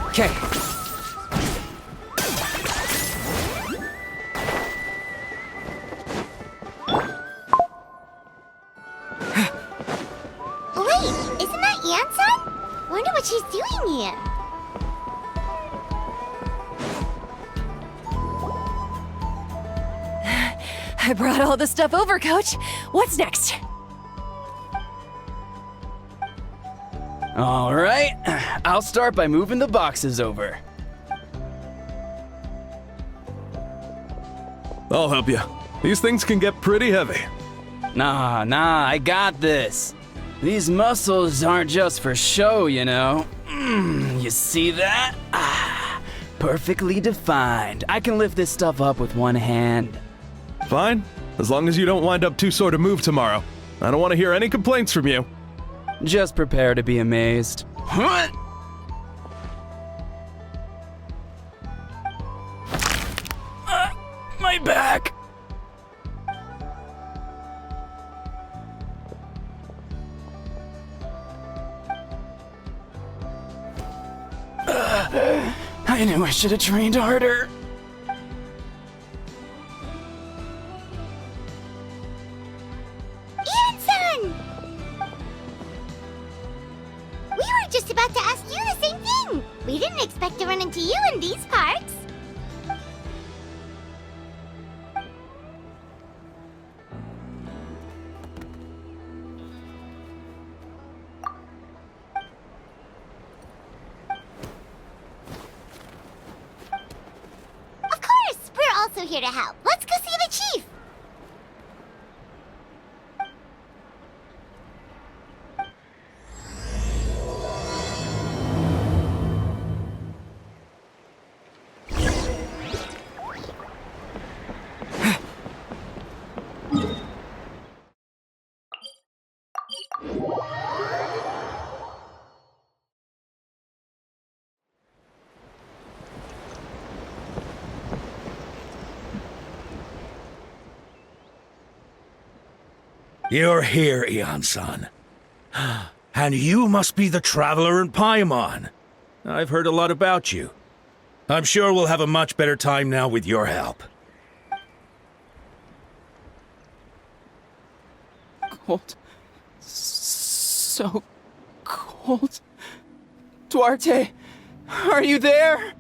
Okay. Wait, isn't that Anson? Wonder what she's doing here. I brought all the stuff over, Coach. What's next? All right, I'll start by moving the boxes over. I'll help you. These things can get pretty heavy. Nah, I got this. These muscles aren't just for show, you know. You see that? Perfectly defined. I can lift this stuff up with one hand. Fine, as long as you don't wind up too sore to move tomorrow. I don't want to hear any complaints from you. Just prepare to be amazed. What? My back! I knew I should have trained harder. Anson! We were just about to ask you the same thing. We didn't expect to run into you in these parts. Of course, we're also here to help. Let's go see the chief. You're here, Eon-san. And you must be the traveler in Paimon. I've heard a lot about you. I'm sure we'll have a much better time now with your help. Cold. So cold. Duarte, are you there?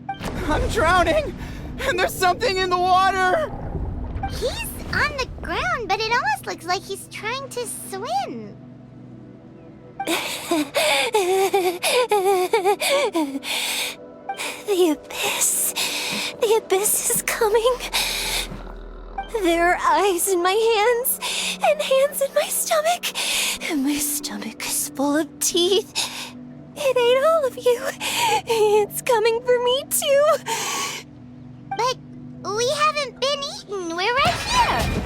I'm drowning, and there's something in the water! He's on the ground, but it almost looks like he's trying to swim. The abyss. The abyss is coming. There are eyes in my hands, and hands in my stomach. And my stomach is full of teeth. It ate all of you. It's coming for me, too. But we haven't been eaten. We're right here.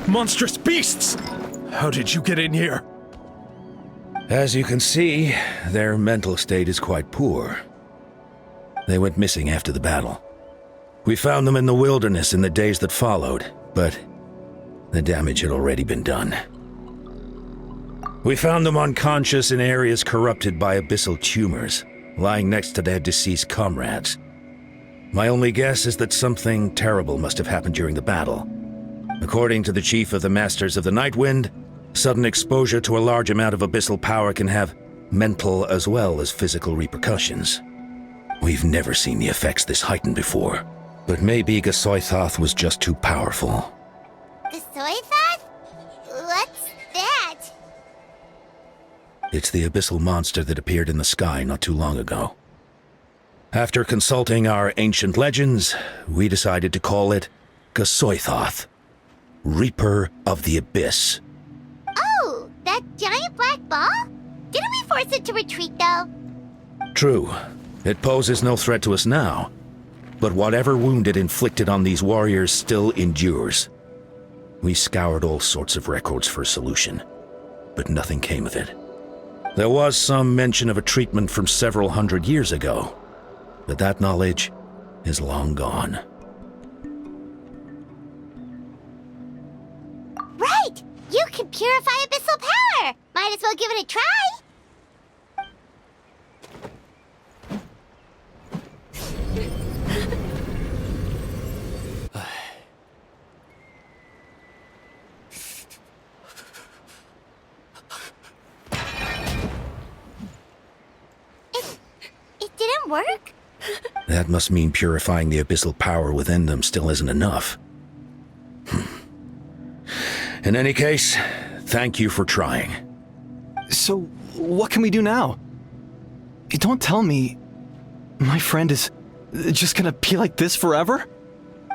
Monstrous beasts! How did you get in here? As you can see, their mental state is quite poor. They went missing after the battle. We found them in the wilderness in the days that followed, but the damage had already been done. We found them unconscious in areas corrupted by abyssal tumors, lying next to their deceased comrades. My only guess is that something terrible must have happened during the battle. According to the chief of the Masters of the Nightwind, sudden exposure to a large amount of abyssal power can have mental as well as physical repercussions. We've never seen the effects this heightened before, but maybe Gasoithoth was just too powerful. Gasoithoth? What's that? It's the abyssal monster that appeared in the sky not too long ago. After consulting our ancient legends, we decided to call it Gasoithoth. Reaper of the Abyss. Oh, that giant black ball? Didn't we force it to retreat, though? True, it poses no threat to us now, but whatever wound it inflicted on these warriors still endures. We scoured all sorts of records for a solution, but nothing came of it. There was some mention of a treatment from several hundred years ago, but that knowledge is long gone. Right! You can purify abyssal power! Might as well give it a try! It didn't work? That must mean purifying the abyssal power within them still isn't enough. In any case, thank you for trying. So, what can we do now? Don't tell me my friend is just gonna be like this forever?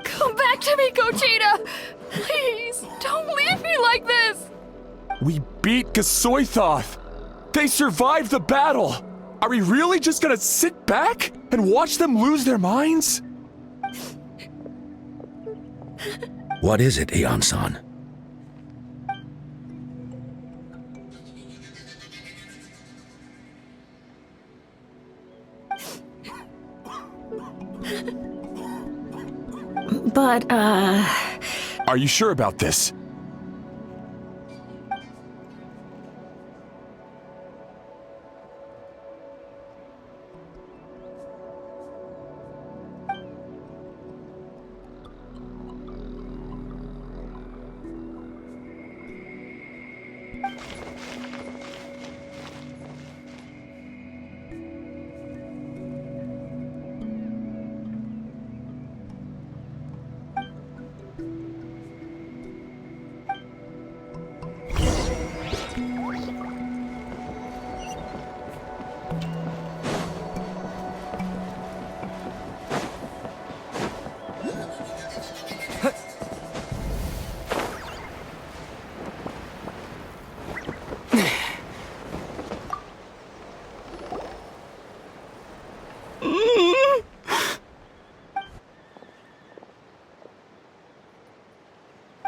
Come back to me, Gogeta! Please, don't leave me like this! We beat Gasoithoth! They survived the battle! Are we really just gonna sit back and watch them lose their minds? What is it, Aeon-san? But, Are you sure about this?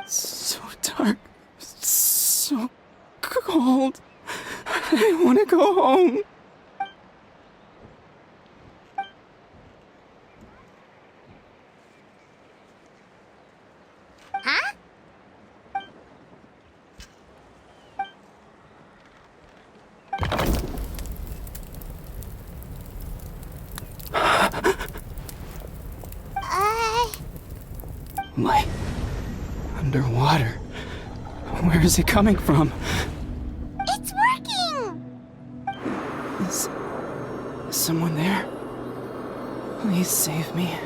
So dark, so cold. I want to go home. Huh? Light. Underwater. Where is it coming from? It's working! Is someone there? Please save me.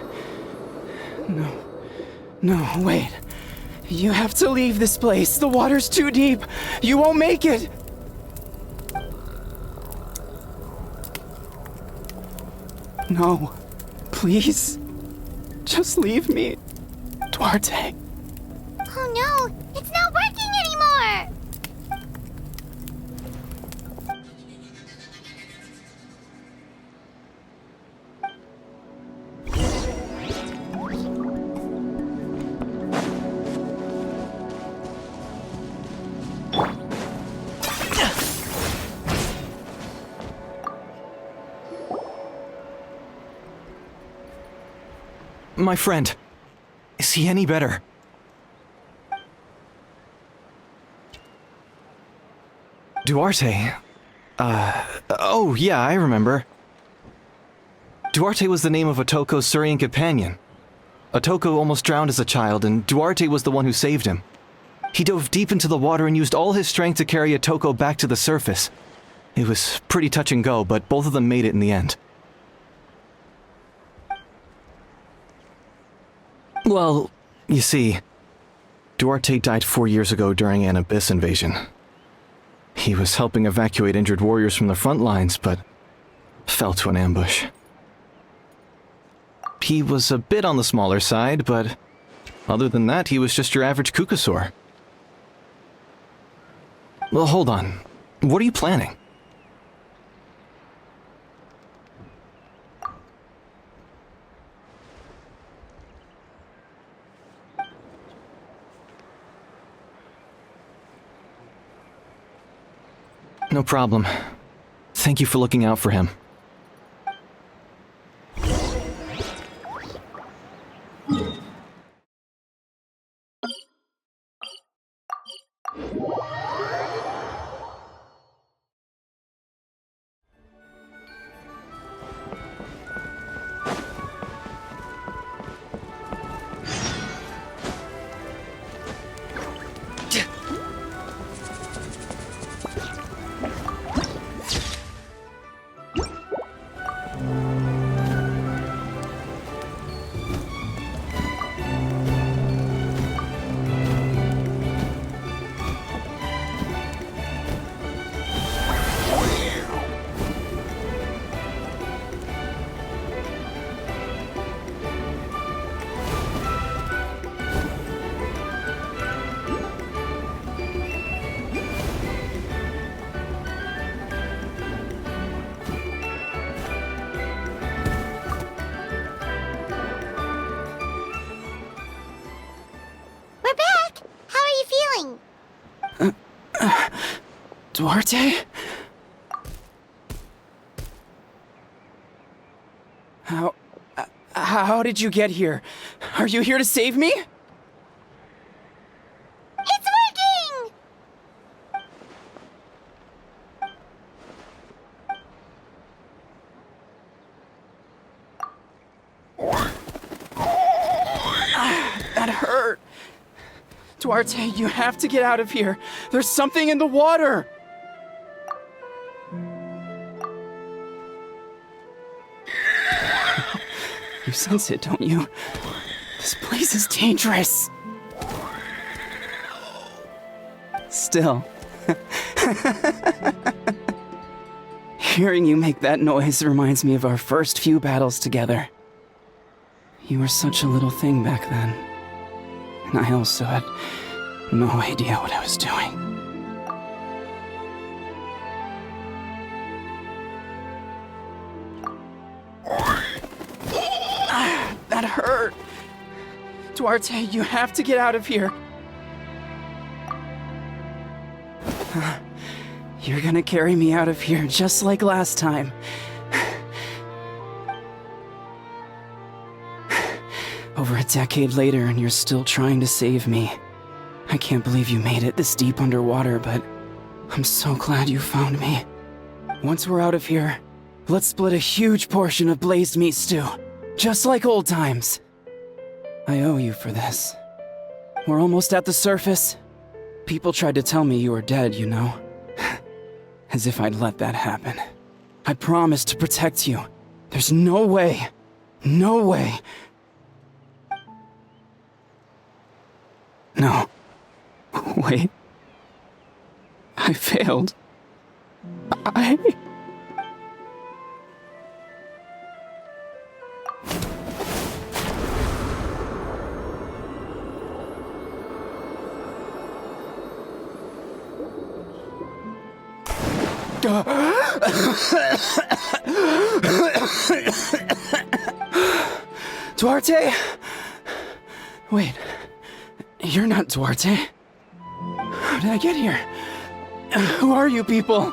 No, wait. You have to leave this place. The water's too deep. You won't make it. No, please. Just leave me. Duarte. Oh no, it's not working anymore! My friend, is he any better? Duarte? Oh yeah, I remember. Duarte was the name of Otoko's Surian companion. Otoko almost drowned as a child, and Duarte was the one who saved him. He dove deep into the water and used all his strength to carry Otoko back to the surface. It was pretty touch and go, but both of them made it in the end. Well, you see, Duarte died 4 years ago during an Abyss invasion. He was helping evacuate injured warriors from the front lines, but fell to an ambush. He was a bit on the smaller side, but Other than that, he was just your average Kukasaur. Well, hold on. What are you planning? No problem. Thank you for looking out for him. We're back! How are you feeling? Duarte? How did you get here? Are you here to save me? It's working! That hurt. Duarte, you have to get out of here. There's something in the water. You sense it, don't you? This place is dangerous. Still. Hearing you make that noise reminds me of our first few battles together. You were such a little thing back then. And I also had no idea what I was doing. That hurt. Duarte, you have to get out of here. You're gonna carry me out of here just like last time. Over a decade later, and you're still trying to save me. I can't believe you made it this deep underwater, but I'm so glad you found me. Once we're out of here, let's split a huge portion of blazed meat stew, just like old times. I owe you for this. We're almost at the surface. People tried to tell me you were dead, you know. As if I'd let that happen. I promised to protect you. There's no way. No way. No. Wait. I failed. Duarte? Wait. You're not Duarte. How did I get here? Who are you people?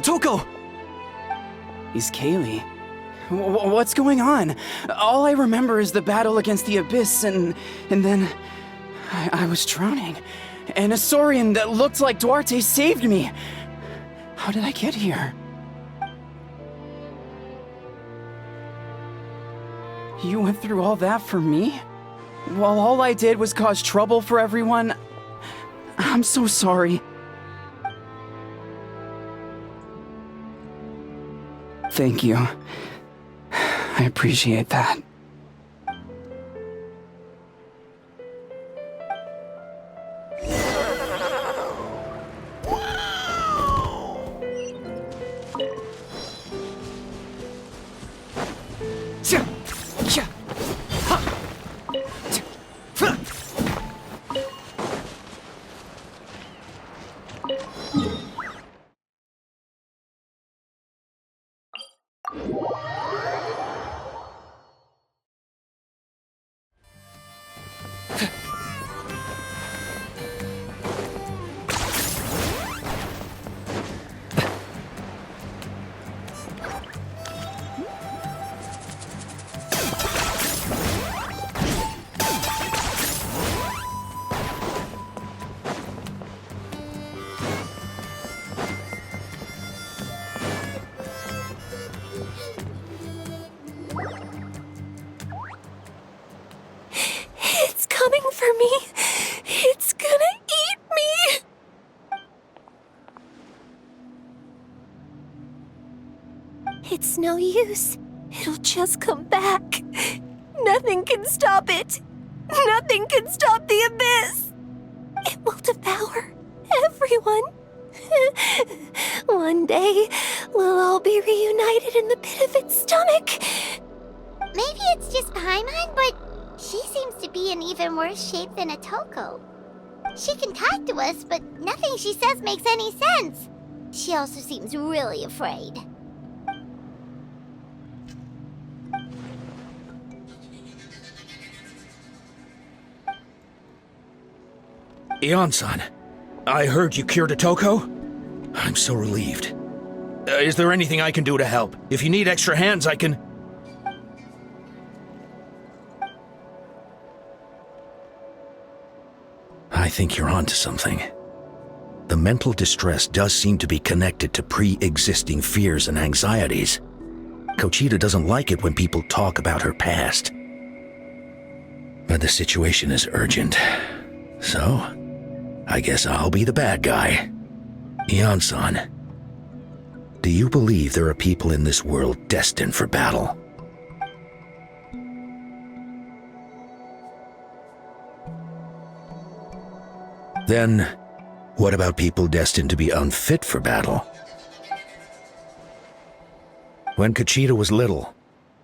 Toko! He's Kaylee. What's going on? All I remember is the battle against the Abyss, and then I was drowning. And a Saurian that looked like Duarte saved me. How did I get here? You went through all that for me? While all I did was cause trouble for everyone? I'm so sorry. Thank you. I appreciate that. It's coming for me. It's gonna eat me. It's no use. It'll just come back. Nothing can stop it. Nothing can stop the abyss. It will devour everyone. One day, we'll all be reunited in the pit of its stomach. Maybe it's just Paimon, but she seems to be in even worse shape than Otoko. She can talk to us, but nothing she says makes any sense. She also seems really afraid. Ion-san, I heard you cured Otoko? I'm so relieved. Is there anything I can do to help? If you need extra hands, I can... I think you're onto something. The mental distress does seem to be connected to pre-existing fears and anxieties. Kochita doesn't like it when people talk about her past. But the situation is urgent. So, I guess I'll be the bad guy. Ion-san, do you believe there are people in this world destined for battle? Then, what about people destined to be unfit for battle? When Kochita was little,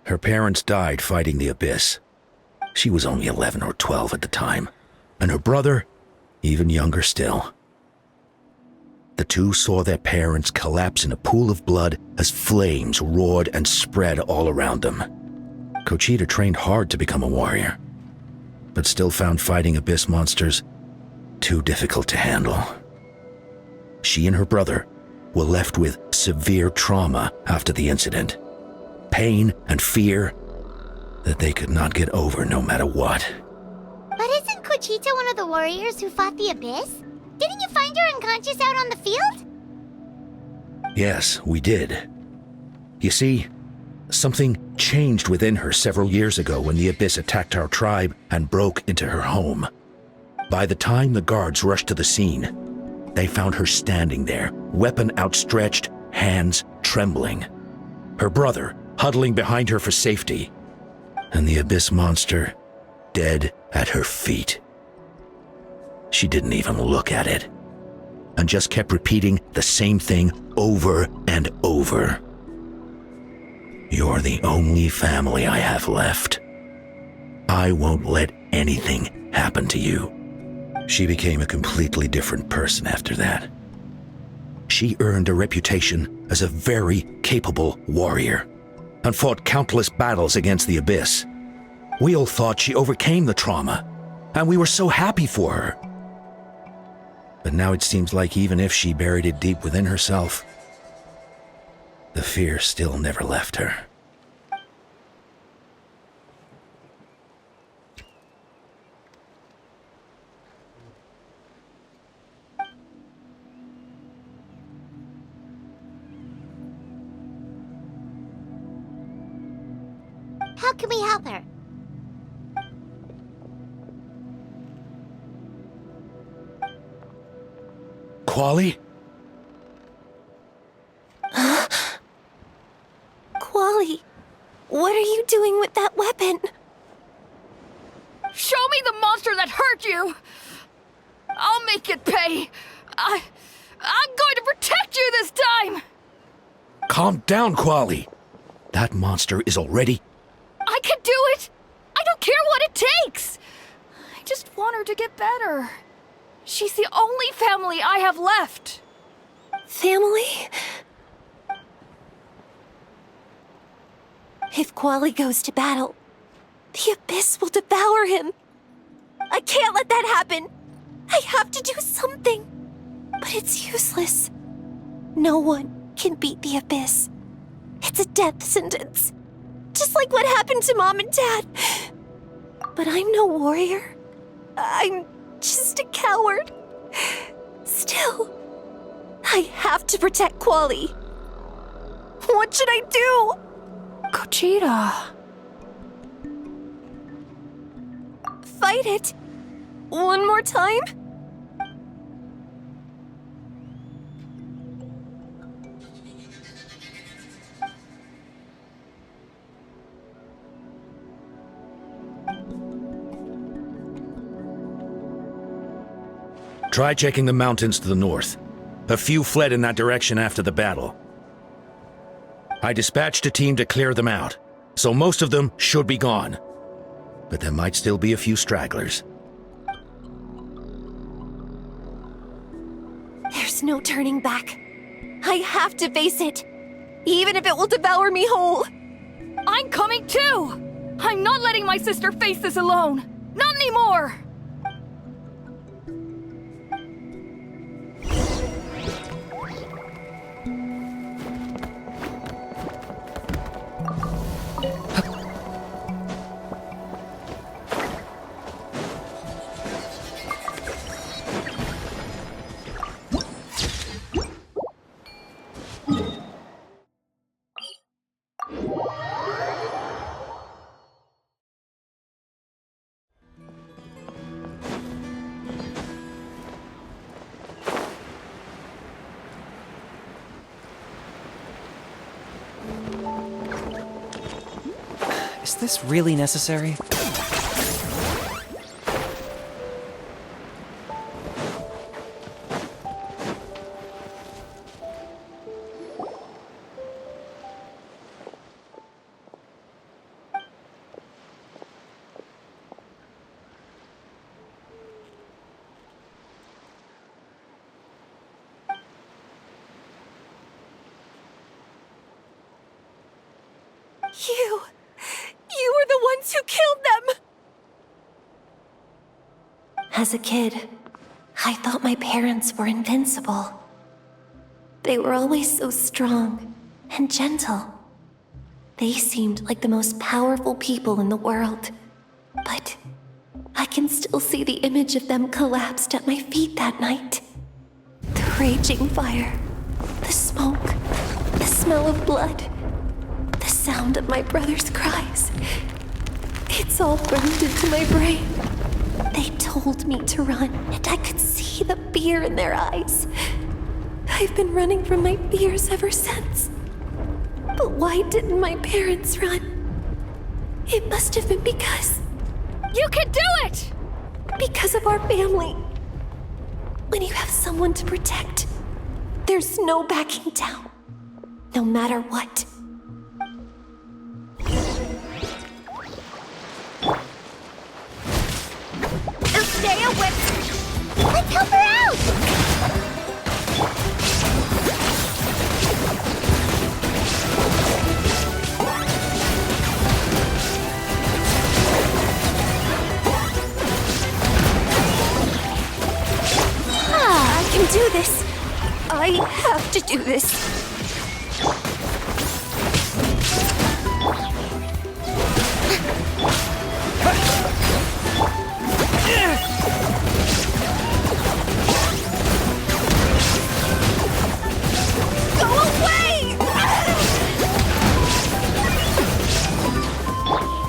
her parents died fighting the abyss. She was only 11 or 12 at the time, and her brother, even younger still. The two saw their parents collapse in a pool of blood as flames roared and spread all around them. Kochita trained hard to become a warrior, but still found fighting abyss monsters too difficult to handle. She and her brother were left with severe trauma after the incident. Pain and fear that they could not get over no matter what. But isn't Kochita one of the warriors who fought the abyss? Didn't you find her unconscious out on the field? Yes, we did. You see, something changed within her several years ago when the abyss attacked our tribe and broke into her home. By the time the guards rushed to the scene, they found her standing there, weapon outstretched, hands trembling. Her brother huddling behind her for safety, and the abyss monster dead at her feet. She didn't even look at it, and just kept repeating the same thing over and over. You're the only family I have left. I won't let anything happen to you. She became a completely different person after that. She earned a reputation as a very capable warrior and fought countless battles against the abyss. We all thought she overcame the trauma, and we were so happy for her. But now it seems like even if she buried it deep within herself, the fear still never left her. How can we help her? Quali? Quali, what are you doing with that weapon? Show me the monster that hurt you! I'll make it pay! I'm going to protect you this time! Calm down, Quali. That monster is already... I can do it! I don't care what it takes! I just want her to get better. She's the only family I have left. Family? If Quali goes to battle, the Abyss will devour him. I can't let that happen. I have to do something. But it's useless. No one can beat the Abyss. It's a death sentence. Just like what happened to Mom and Dad. But I'm no warrior. I'm just a coward. Still, I have to protect Quali. What should I do? Gogeta. Fight it. One more time? Try checking the mountains to the north. A few fled in that direction after the battle. I dispatched a team to clear them out, so most of them should be gone. But there might still be a few stragglers. There's no turning back. I have to face it, even if it will devour me whole. I'm coming too! I'm not letting my sister face this alone! Not anymore! Is this really necessary? You were the ones who killed them! As a kid, I thought my parents were invincible. They were always so strong and gentle. They seemed like the most powerful people in the world. But I can still see the image of them collapsed at my feet that night. The raging fire, the smoke, the smell of blood, the sound of my brother's cries. It's all burned into my brain. They told me to run, and I could see the fear in their eyes. I've been running from my fears ever since. But why didn't my parents run? It must have been because... You can do it! Because of our family. When you have someone to protect, there's no backing down, no matter what. Stay away! Let's help her out! I can do this. I have to do this. Go away!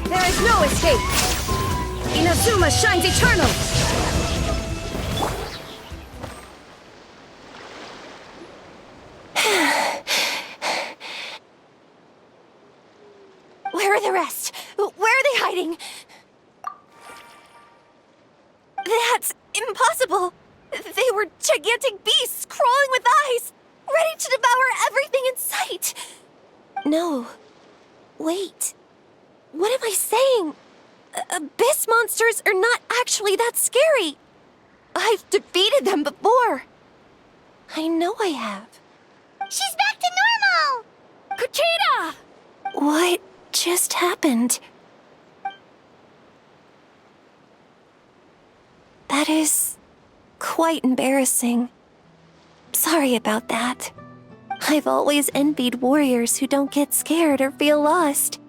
There is no escape! Inazuma shines eternal! Where are the rest? Where are they hiding? That's impossible. They were gigantic beasts crawling with eyes, ready to devour everything in sight. No. Wait. What am I saying? Abyss monsters are not actually that scary. I've defeated them before. I know I have. She's back to normal! Gogeta! What just happened? That is quite embarrassing. Sorry about that. I've always envied warriors who don't get scared or feel lost.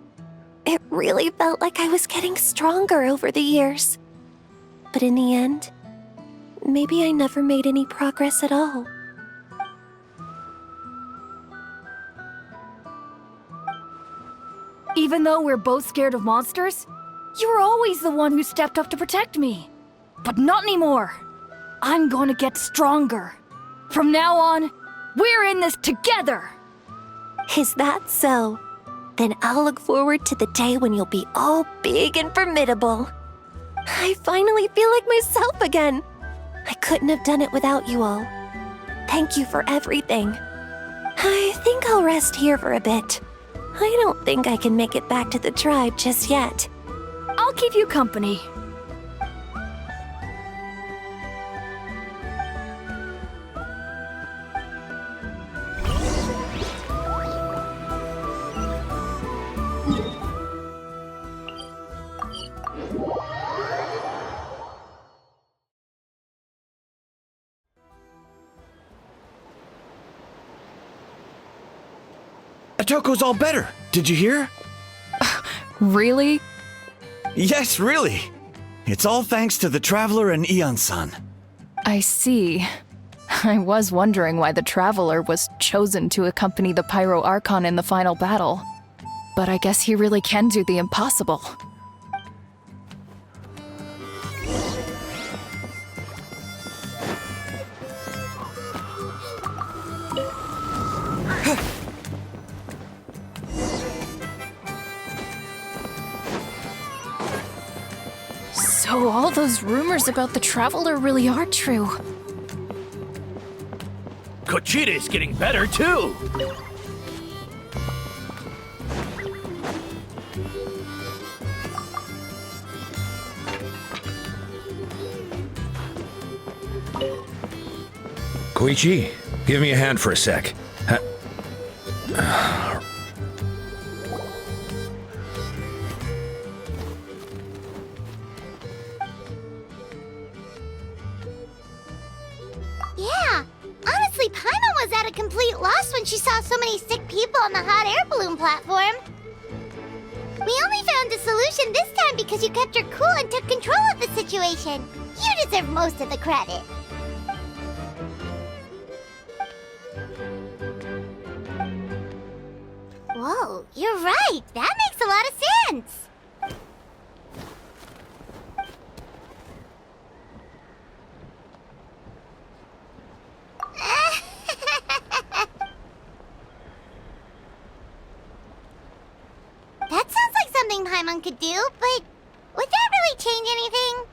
It really felt like I was getting stronger over the years. But in the end, maybe I never made any progress at all. Even though we're both scared of monsters, you were always the one who stepped up to protect me. But not anymore. I'm gonna get stronger. From now on, we're in this together! Is that so? Then I'll look forward to the day when you'll be all big and formidable. I finally feel like myself again. I couldn't have done it without you all. Thank you for everything. I think I'll rest here for a bit. I don't think I can make it back to the tribe just yet. I'll keep you company. Atoko's all better. Did you hear? Really? Yes, really. It's all thanks to the Traveler and Eon-san. I see. I was wondering why the Traveler was chosen to accompany the Pyro Archon in the final battle. But I guess he really can do the impossible. So all those rumors about the Traveler really are true. Kochida's getting better too. Koichi, give me a hand for a sec. Yeah, honestly, Paimon was at a complete loss when she saw so many sick people on the hot air balloon platform. We only found a solution this time because you kept your cool and took control of the situation. You deserve most of the credit. Whoa, you're right. That makes a lot of sense. That sounds like something Paimon could do, but would that really change anything?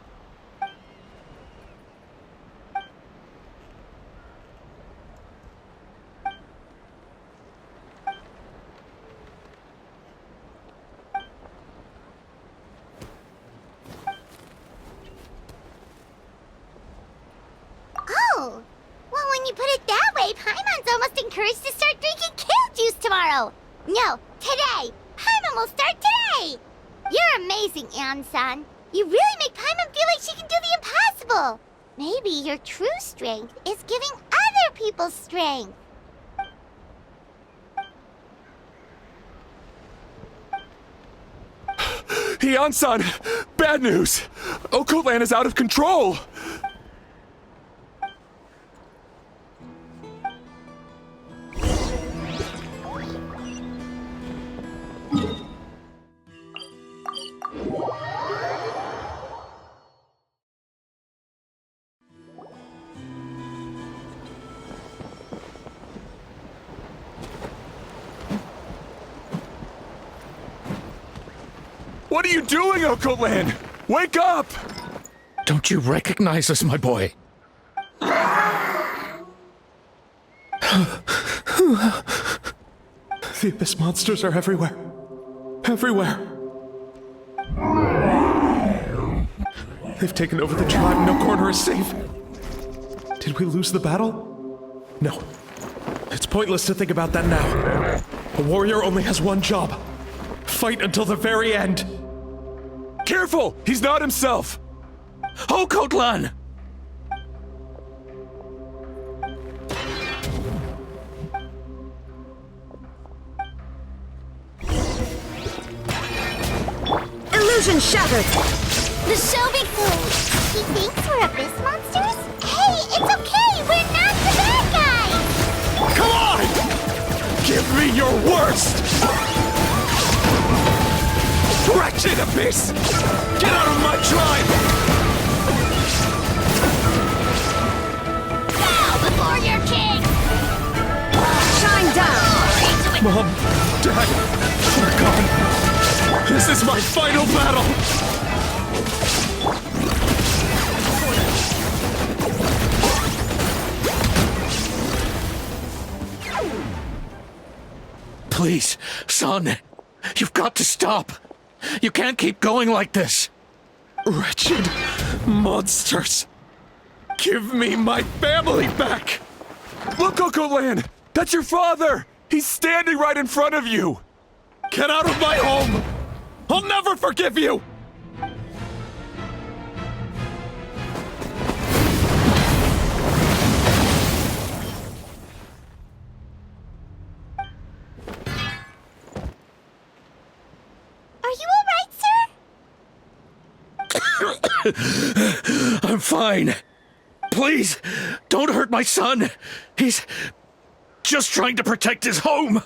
Oh, well, when you put it that way, Paimon's almost encouraged to start drinking kale juice tomorrow. No, today. Paimon will start today! You're amazing, Eon-san. You really make Paimon feel like she can do the impossible. Maybe your true strength is giving other people strength. Eon-san! Bad news! Okoland is out of control! What are you doing, Okoland? Wake up! Don't you recognize us, my boy? The Abyss monsters are everywhere. Everywhere. They've taken over the tribe. No corner is safe. Did we lose the battle? No. It's pointless to think about that now. A warrior only has one job. Fight until the very end. Careful! He's not himself! Oh, Kotlan! Illusion shattered! The show be cool. He thinks we're abyss monsters? Hey, it's okay. We're not the bad guys. Come on! Give me your worst! Wretched abyss! Get out of my tribe! Bow before your king. Shine down! Mom, Dad, we're gone. This is my final battle. Please, son, you've got to stop. You can't keep going like this. Wretched monsters. Give me my family back. Look, Cocoland! That's your father! He's standing right in front of you! Get out of my home. I'll never forgive you. Are you all right, sir? I'm fine. Please, don't hurt my son. He's just trying to protect his home.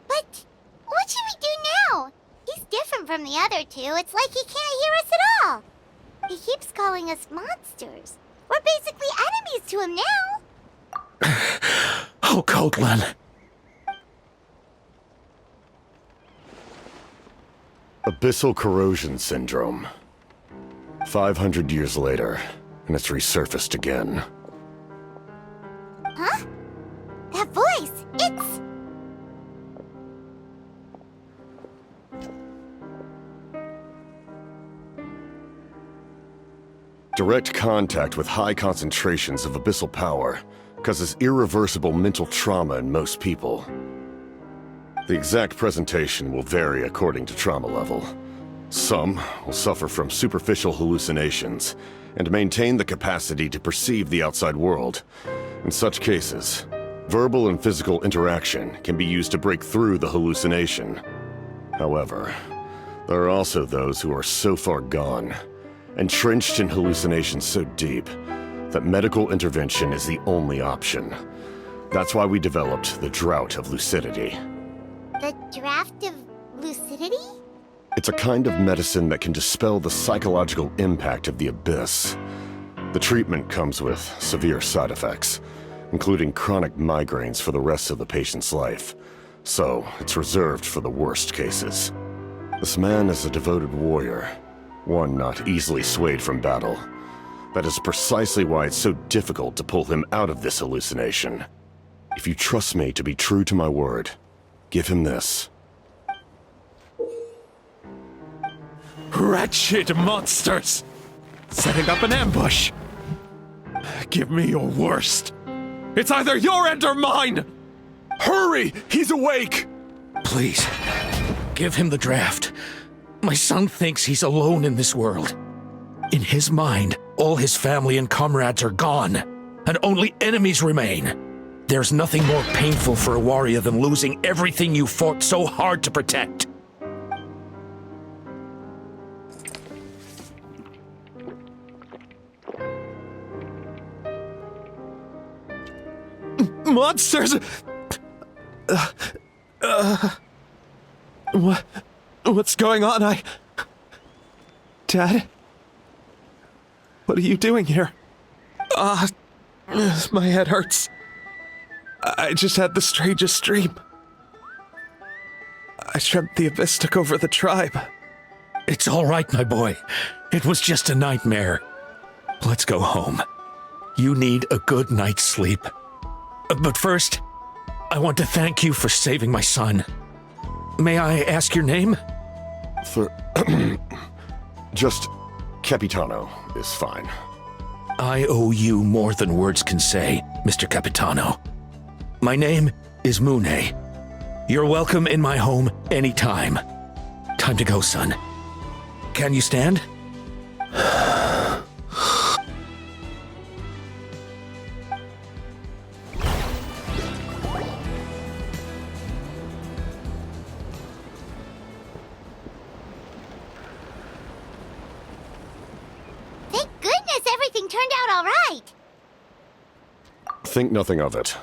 But what should we do now? He's different from the other two. It's like he can't hear us at all. He keeps calling us monsters. We're basically enemies to him now. Oh, Kotlan. Abyssal corrosion syndrome. 500 years later, and it's resurfaced again. Huh? That voice! It's... Direct contact with high concentrations of abyssal power causes irreversible mental trauma in most people. The exact presentation will vary according to trauma level. Some will suffer from superficial hallucinations and maintain the capacity to perceive the outside world. In such cases, verbal and physical interaction can be used to break through the hallucination. However, there are also those who are so far gone, entrenched in hallucinations so deep, that medical intervention is the only option. That's why we developed the Drought of Lucidity. The draft of lucidity? It's a kind of medicine that can dispel the psychological impact of the abyss. The treatment comes with severe side effects, including chronic migraines for the rest of the patient's life. So, it's reserved for the worst cases. This man is a devoted warrior, one not easily swayed from battle. That is precisely why it's so difficult to pull him out of this hallucination. If you trust me to be true to my word, give him this. Wretched monsters! Setting up an ambush! Give me your worst! It's either your end or mine! Hurry! He's awake! Please, give him the draft. My son thinks he's alone in this world. In his mind, all his family and comrades are gone, and only enemies remain. There's nothing more painful for a warrior than losing everything you fought so hard to protect. Monsters! What's going on? Dad? What are you doing here? My head hurts. I just had the strangest dream. I dreamt the abyss took over the tribe. It's all right, my boy. It was just a nightmare. Let's go home. You need a good night's sleep. But first, I want to thank you for saving my son. May I ask your name? Just Capitano is fine. I owe you more than words can say, Mr. Capitano. My name is Moonay. You're welcome in my home anytime. Time to go, son. Can you stand? Thank goodness everything turned out all right. Think nothing of it.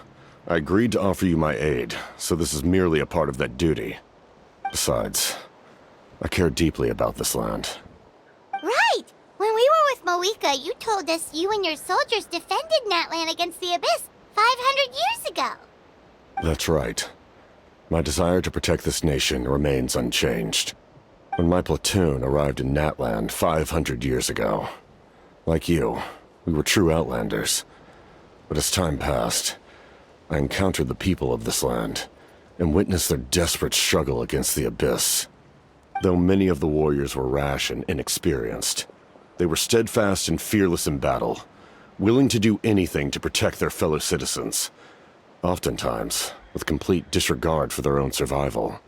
I agreed to offer you my aid, so this is merely a part of that duty. Besides, I care deeply about this land. Right! When we were with Moika, you told us you and your soldiers defended Natlan against the Abyss 500 years ago. That's right. My desire to protect this nation remains unchanged. When my platoon arrived in Natland 500 years ago, like you, we were true outlanders. But as time passed, I encountered the people of this land and witnessed their desperate struggle against the Abyss. Though many of the warriors were rash and inexperienced, they were steadfast and fearless in battle, willing to do anything to protect their fellow citizens, oftentimes with complete disregard for their own survival.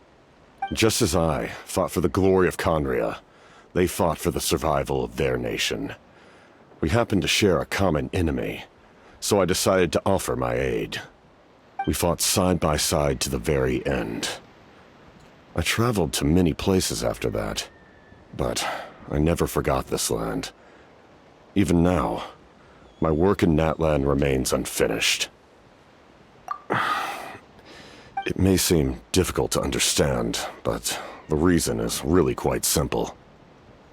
Just as I fought for the glory of Conria, they fought for the survival of their nation. We happened to share a common enemy, so I decided to offer my aid. We fought side by side to the very end. I traveled to many places after that, but I never forgot this land. Even now, my work in Natlan remains unfinished. It may seem difficult to understand, but the reason is really quite simple.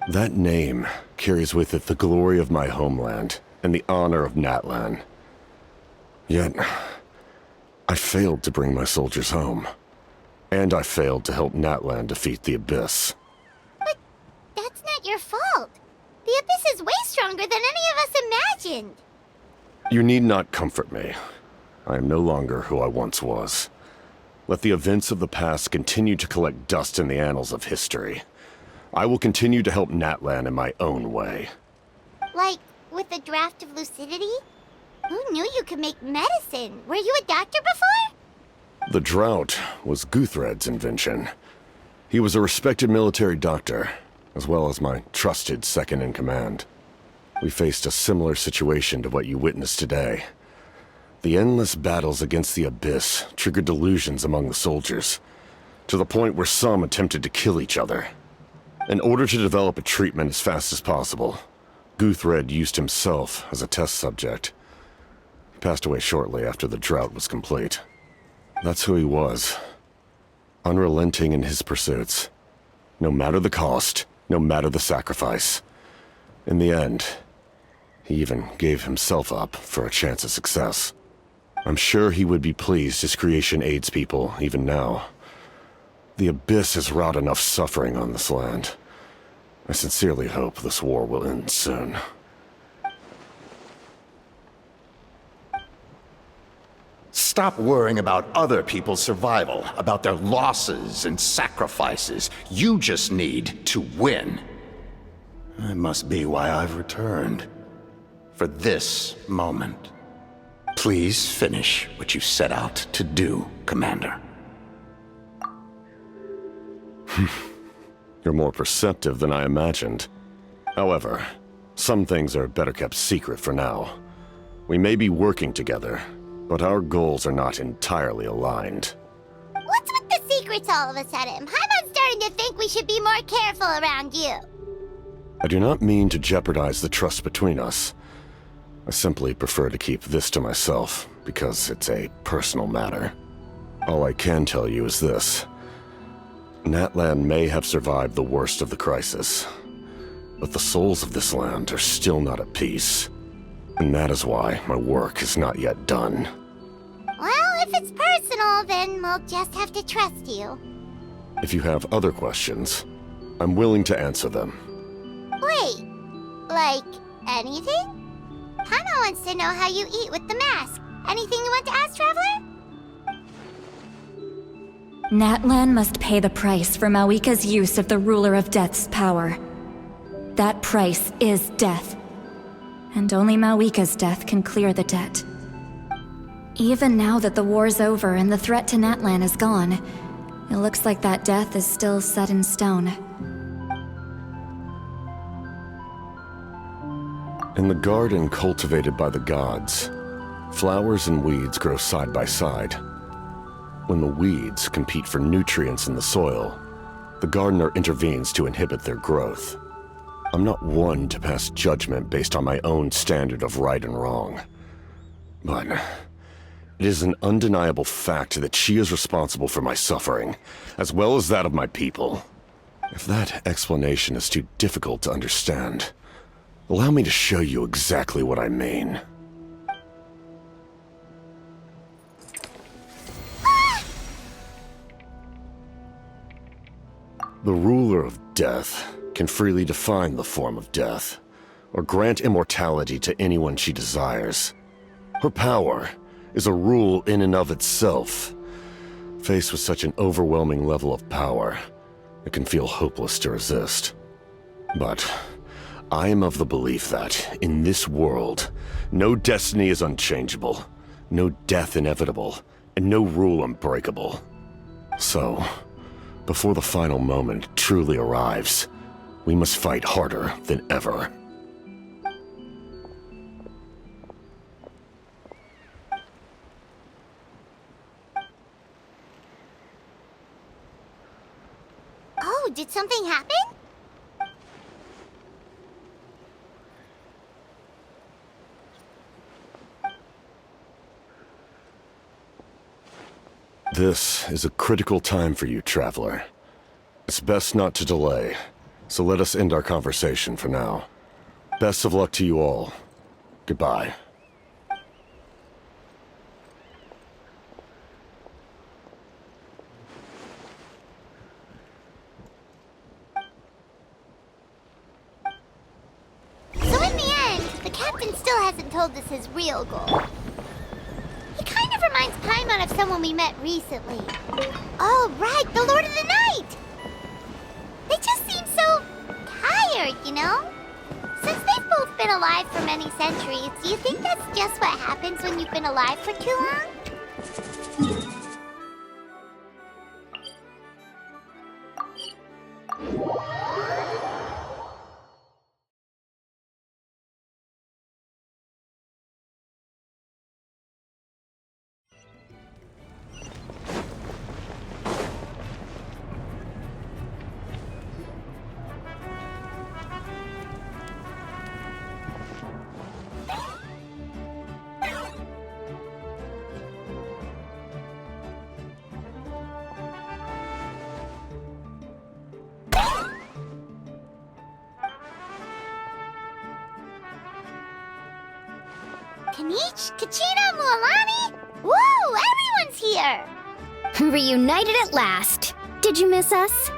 That name carries with it the glory of my homeland and the honor of Natlan. Yet, I failed to bring my soldiers home. And I failed to help Natlan defeat the Abyss. But that's not your fault. The Abyss is way stronger than any of us imagined. You need not comfort me. I am no longer who I once was. Let the events of the past continue to collect dust in the annals of history. I will continue to help Natlan in my own way. Like, with the draft of lucidity? Who knew you could make medicine? Were you a doctor before? The drought was Guthred's invention. He was a respected military doctor, as well as my trusted second-in-command. We faced a similar situation to what you witnessed today. The endless battles against the Abyss triggered delusions among the soldiers, to the point where some attempted to kill each other. In order to develop a treatment as fast as possible, Guthred used himself as a test subject. He passed away shortly after the drought was complete. That's who he was. Unrelenting in his pursuits. No matter the cost, no matter the sacrifice. In the end, he even gave himself up for a chance at success. I'm sure he would be pleased his creation aids people even now. The Abyss has wrought enough suffering on this land. I sincerely hope this war will end soon. Stop worrying about other people's survival, about their losses and sacrifices. You just need to win. That must be why I've returned. For this moment. Please finish what you set out to do, Commander. You're more perceptive than I imagined. However, some things are better kept secret for now. We may be working together, but our goals are not entirely aligned. What's with the secrets all of a sudden? I'm starting to think we should be more careful around you. I do not mean to jeopardize the trust between us. I simply prefer to keep this to myself, because it's a personal matter. All I can tell you is this. Natlan may have survived the worst of the crisis, but the souls of this land are still not at peace. And that is why my work is not yet done. Well, if it's personal, then we'll just have to trust you. If you have other questions, I'm willing to answer them. Wait, like anything? Hana wants to know how you eat with the mask. Anything you want to ask, Traveler? Natlan must pay the price for Mawika's use of the Ruler of Death's power. That price is death. And only Mawika's death can clear the debt. Even now that the war's over and the threat to Natlan is gone, it looks like that death is still set in stone. In the garden cultivated by the gods, flowers and weeds grow side by side. When the weeds compete for nutrients in the soil, the gardener intervenes to inhibit their growth. I'm not one to pass judgment based on my own standard of right and wrong. But it is an undeniable fact that she is responsible for my suffering, as well as that of my people. If that explanation is too difficult to understand, allow me to show you exactly what I mean. The ruler of death can freely define the form of death, or grant immortality to anyone she desires. Her power is a rule in and of itself. Faced with such an overwhelming level of power, it can feel hopeless to resist. But I am of the belief that, in this world, no destiny is unchangeable, no death inevitable, and no rule unbreakable. So, before the final moment truly arrives, we must fight harder than ever. Oh, did something happen? This is a critical time for you, Traveler. It's best not to delay, so let us end our conversation for now. Best of luck to you all. Goodbye. So in the end, the captain still hasn't told us his real goal. He kind of reminds Paimon of someone we met recently. Oh, right, the Lord of the Night! They just seem so tired, you know? Since they've both been alive for many centuries, do you think that's just what happens when you've been alive for too long? Kanich, Kachina, Mualani? Woo, everyone's here! Reunited at last. Did you miss us?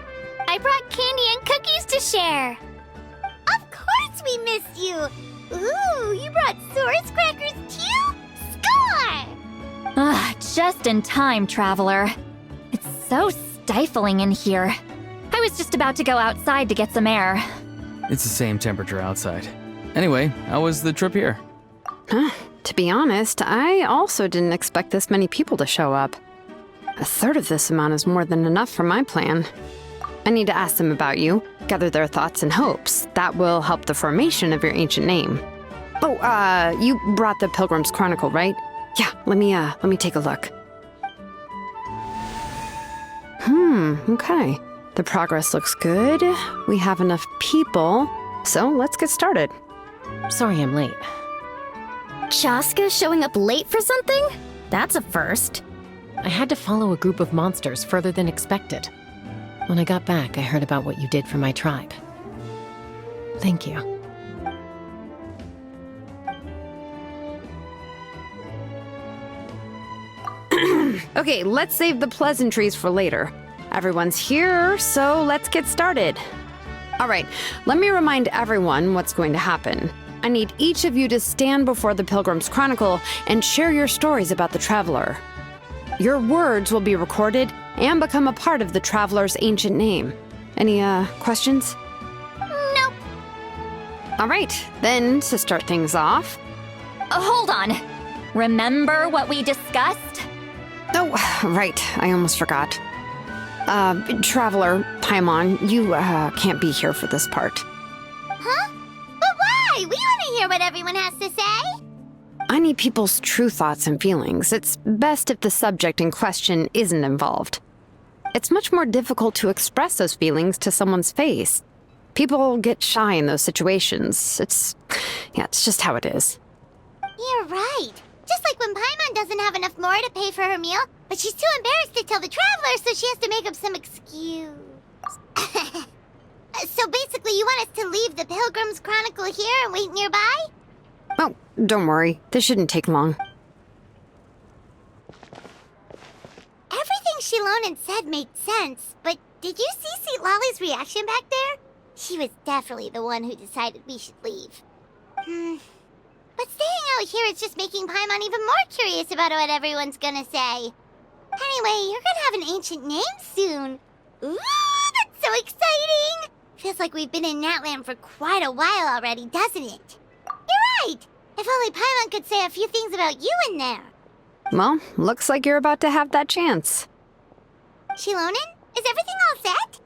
I brought candy and cookies to share. Of course we missed you. Ooh, you brought Source crackers too? Score! Ah, just in time, Traveler. It's so stifling in here. I was just about to go outside to get some air. It's the same temperature outside. Anyway, how was the trip here? To be honest, I also didn't expect this many people to show up. A third of this amount is more than enough for my plan. I need to ask them about you, gather their thoughts and hopes. That will help the formation of your ancient name. Oh, you brought the Pilgrim's Chronicle, right? Yeah, let me take a look. Okay. The progress looks good. We have enough people, so let's get started. Sorry I'm late. Chaska showing up late for something? That's a first. I had to follow a group of monsters further than expected. When I got back, I heard about what you did for my tribe. Thank you. Okay, let's save the pleasantries for later. Everyone's here, so let's get started. All right, let me remind everyone what's going to happen. I need each of you to stand before the Pilgrim's Chronicle and share your stories about the Traveler. Your words will be recorded and become a part of the Traveler's ancient name. Any, questions? Nope. All right, then, to start things off... Hold on. Remember what we discussed? Oh, right. I almost forgot. Traveler, Paimon, you can't be here for this part. Huh? But why? We want to hear what everyone has to say. I need people's true thoughts and feelings. It's best if the subject in question isn't involved. It's much more difficult to express those feelings to someone's face. People get shy in those situations. It's just how it is. You're right. Just like when Paimon doesn't have enough more to pay for her meal, but she's too embarrassed to tell the traveler, so she has to make up some excuse. So basically, you want us to leave the Pilgrim's Chronicle here and wait nearby? Oh, don't worry. This shouldn't take long. Everything Shilonen said made sense, but did you see Sweet Lolly's reaction back there? She was definitely the one who decided we should leave. But staying out here is just making Paimon even more curious about what everyone's gonna say. Anyway, you're gonna have an ancient name soon. Ooh, that's so exciting! Feels like we've been in Natland for quite a while already, doesn't it? You're right! If only Paimon could say a few things about you in there. Well, looks like you're about to have that chance. Shilonen, is everything all set?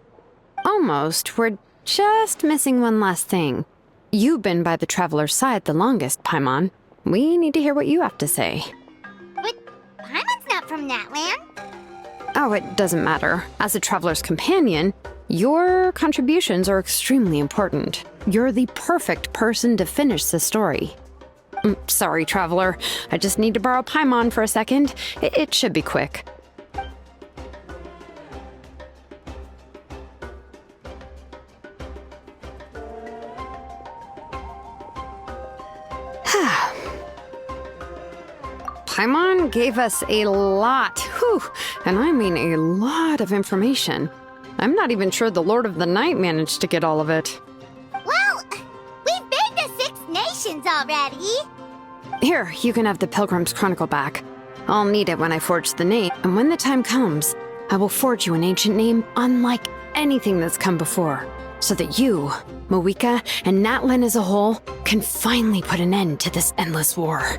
Almost. We're just missing one last thing. You've been by the Traveler's side the longest, Paimon. We need to hear what you have to say. But Paimon's not from Natland. Oh, it doesn't matter. As a Traveler's companion, your contributions are extremely important. You're the perfect person to finish the story. Sorry, Traveler. I just need to borrow Paimon for a second. It should be quick. Paimon gave us a lot, and I mean a lot of information. I'm not even sure the Lord of the Night managed to get all of it. Well, we've been to 6 nations already. Here, you can have the Pilgrim's Chronicle back. I'll need it when I forge the name, and when the time comes, I will forge you an ancient name unlike anything that's come before, so that you, Moeka, and Natlan as a whole can finally put an end to this endless war.